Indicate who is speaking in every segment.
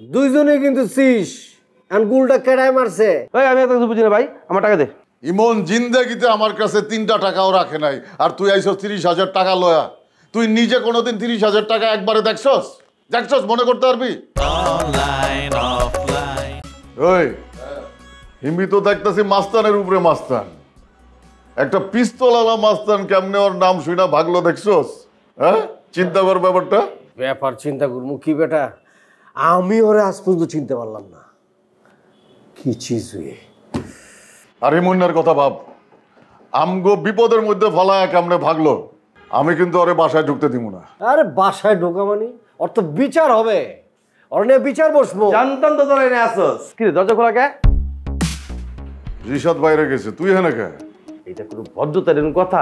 Speaker 1: দুইজনে কিন্তু শীষ গুলটা কেড়ায় মারছে।
Speaker 2: ভাই আমি এত কিছু বুঝি না ভাই, আমার টাকা দে।
Speaker 3: ইমন জিন্দেগিতে আমার কাছে 3টা টাকাও রাখে নাই, আর তুই আইসস 30,000 টাকা লয়া। তুই নিজে কোনোদিন 30,000 টাকা একবারে দেখছস? মনে করতে পারবি? ওই হিমি তো দেখতেছি মাস্তানের উপরে মাস্তান, একটা পিস্তলওয়ালা মাস্তান কেমনে ওর নাম শুনা ভাগলো দেখছস? হ্যাঁ, চিন্তা কর ব্যাপারটা।
Speaker 1: ব্যাপার চিন্তা করবো কি বেটা, আমি ওরে আজ পর্যন্ত চিনতে পারলাম না। কি চিজ
Speaker 3: আর হিমুন্নার কথা ভাব, আমগো বিপদের মধ্যে ফলায় কেমনে ভাগলো। আমি কিন্তু ওরে বাসায় ঢুকতে দিব না।
Speaker 1: আরে বাসায় ঢোকা মানে ওর তো বিচার হবে, ওর নিয়ে বিচার বসবো।
Speaker 2: জানতাম তো তোরা এনে আসছস। কি রে দরজা খোলা কে?
Speaker 3: রিশাদ বাইরে গেছে, তুই এখানে কে?
Speaker 2: এটা কোনো ভদ্রতার কথা?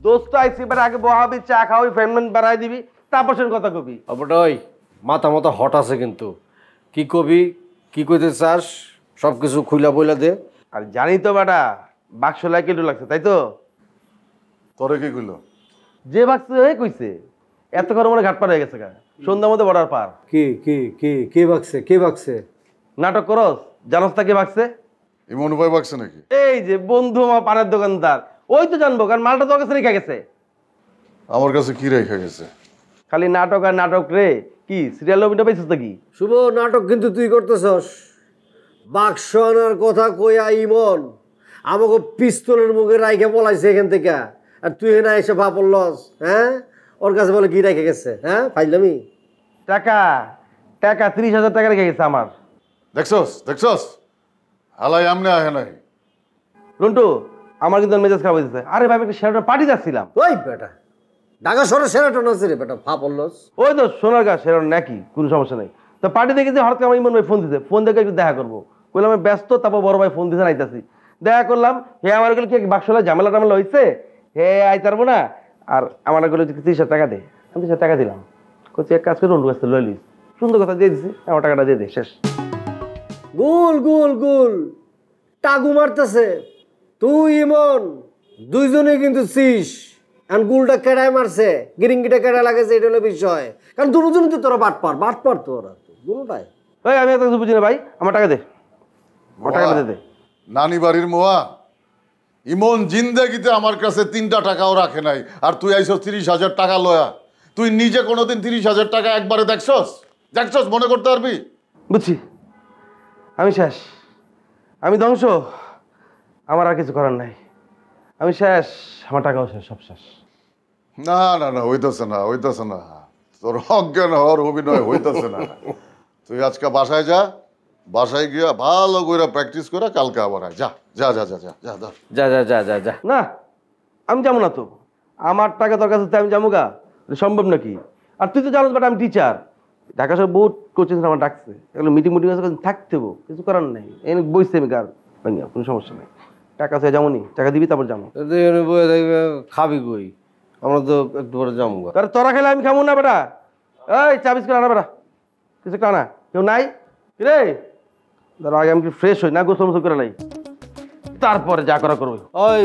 Speaker 2: দোস্ত আইসি এবার আগে বহাবি, চা খাওয়াবি, ফ্রেন্ডমেন্ট বাড়াই দিবি, তারপর সে কথা কবি।
Speaker 1: ওই মাথা মতো হট আছে কিন্তু, কি কবি কি কইতে চাস সব কিছু খুইলা বইলা দে।
Speaker 2: আর জানি তো বেটা বাক্স লাগে কেটু লাগছে, তাই তো?
Speaker 3: তোরে কি কইলো?
Speaker 2: যে বাক্স হয়ে কইছে এত করে মনে ঘাট পার হয়ে গেছে, সন্ধ্যার মধ্যে বর্ডার পার।
Speaker 1: কি কি কি কে বাকছে কে বাকছে?
Speaker 2: নাটক করস, জানোস তা কে বাকছে?
Speaker 3: ইমন ভাই বাকছে নাকি?
Speaker 2: এই যে বন্ধু আমার পানের দোকানদার, ওই তো জানবো, কারণ মালটা তোর কাছে রেখে গেছে।
Speaker 3: আমার কাছে কি রেখে গেছে?
Speaker 2: খালি নাটক আর নাটক রে। কি সিরিয়াল অভিনয় পাইছিস তো? কি
Speaker 1: শুভ নাটক কিন্তু তুই করতেছস। বাক্স আনার কথা কইয়া ইমন আমাকে পিস্তলের মুখে রাইখে পলাইছে এখান থেকে, আর তুই এখানে এসে ভাবলস। হ্যাঁ, ওর কাছে বলে কি রেখে গেছে? হ্যাঁ ফাইলামি।
Speaker 2: টাকা টাকা 30,000 টাকা রেখে গেছে আমার।
Speaker 3: দেখছস হালাই আমনে আহে নাই।
Speaker 2: রন্টু আমার কিন্তু মেজাজ খারাপ হয়েছে। আরে ভাই একটা শেয়ারটা পার্টি যাচ্ছিলাম।
Speaker 1: ওই বেটা ঢাকা শহরে সেরাটন আছে রে বেটা, ভাবলস।
Speaker 2: ওই তো সোনার গা শেয়ার নাকি, কোনো সমস্যা নেই। তো পার্টি দেখে যে হঠাৎ আমার ইমন ভাই ফোন দিতে, ফোন দেখে একটু দেখা করবো বললাম, আমি ব্যস্ত। তারপর বড় ভাই ফোন দিতে আইতাছি, দেখা করলাম। হে আমার গেলে কি বাক্সলা ঝামেলা টামেলা হয়েছে, হে আইতে পারবো না। আর আমার গেলে 30,000 টাকা দে, আমি 30,000 টাকা দিলাম। করছি এক কাজ করে রন্টু কাছে লই লিস, সুন্দর কথা দিয়ে দিছি, আমার টাকাটা দিয়ে দে, শেষ।
Speaker 1: গুল গুল গুল টাগু মারতেছে। তুই ইমন দুইজনে কিন্তু শীষ গুলটা কেড়ায় মারছে, গিরিঙ্গিটা কেড়ায় লাগেছে, এটা হলো বিষয়। কারণ দুজন তো তোরা বাটপার তোরা দুটাই।
Speaker 2: ওই আমি এত কিছু বুঝি না ভাই, আমার টাকা দে, আমার টাকাটা দে।
Speaker 3: নানি বাড়ির মোয়া, ইমন জিন্দেগিতে আমার কাছে 3টা টাকাও রাখে নাই, আর তুই আইসস 30,000 টাকা লয়া। তুই নিজে কোনোদিন 30,000 টাকা একবারে দেখছস? মনে করতে পারবি?
Speaker 2: বুঝছি, আমি শেষ, আমি ধ্বংস, আমার আর কিছু করার নাই, আমি শেষ, আমার টাকাও শেষ, সব শেষ।
Speaker 3: না না না, হইতেছে না, তোর অজ্ঞান হওয়ার অভিনয় হইতেছে না। তুই আজকে বাসায় যা, বাসায় গিয়া ভালো করে প্র্যাকটিস করে কালকে আবার আয়। যা যা যা যা যা যা
Speaker 1: যা যা যা যা যা।
Speaker 2: না আমি যাবো না তো, আমার টাকা তোর কাছে আমি যাবো গা? সম্ভব নাকি? আর তুই তো জানোস বাট আমি টিচার, ঢাকা সব বহুত কোচিং আমার ডাকছে, এগুলো মিটিং আছে, থাকতে হবো, কিছু করার নেই। এনে বইছে আমি গার, কোনো সমস্যা নেই। টাকা চাই যাবো নি, টাকা দিবি তারপর যাবো।
Speaker 1: খাবি কই? আমরা তো একটু পরে যাবো।
Speaker 2: আরে তোরা খেলে আমি খাবো না বেটা। এই চা বিস্কুট আনা বেটা, কিছু একটা আনা। কেউ নাই রে? ধরো আগে আমি ফ্রেশ হই, না গোসল মোসল করে নাই, তারপরে যা করা করবো।
Speaker 1: ওই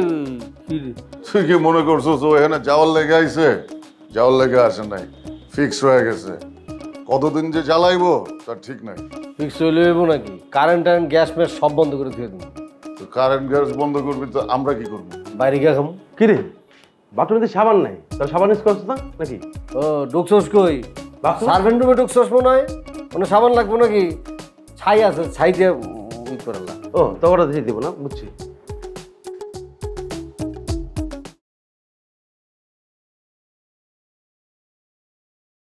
Speaker 3: তুই কি মনে করছিস ও এখানে যাওয়ার লেগে আইছে? যাওয়ার লেগে আসে নাই, ফিক্স হয়ে গেছে। কতদিন যে জ্বালাইবো তার ঠিক নাই।
Speaker 1: ফিক্স হইলে হইব নাকি? কারেন্ট গ্যাস ম্যাস সব বন্ধ করে দিয়ে দেবো।
Speaker 3: তো কারেন্ট গ্যাস বন্ধ করবি তো আমরা কি করবো?
Speaker 1: বাইরে গিয়ে খাবো।
Speaker 2: কি রে বাথরুমে সাবান নাই, তোর সাবান ইউজ করছিস না নাকি?
Speaker 1: ও ঢুকছস কই? সার্ভেন্ট রুমে ঢুকছস মনে হয়, মানে সাবান লাগবো নাকি? ছাই আছে, ছাই দিয়ে ই করে।
Speaker 2: ও তো ওটা দিয়ে দিব না, বুঝছি।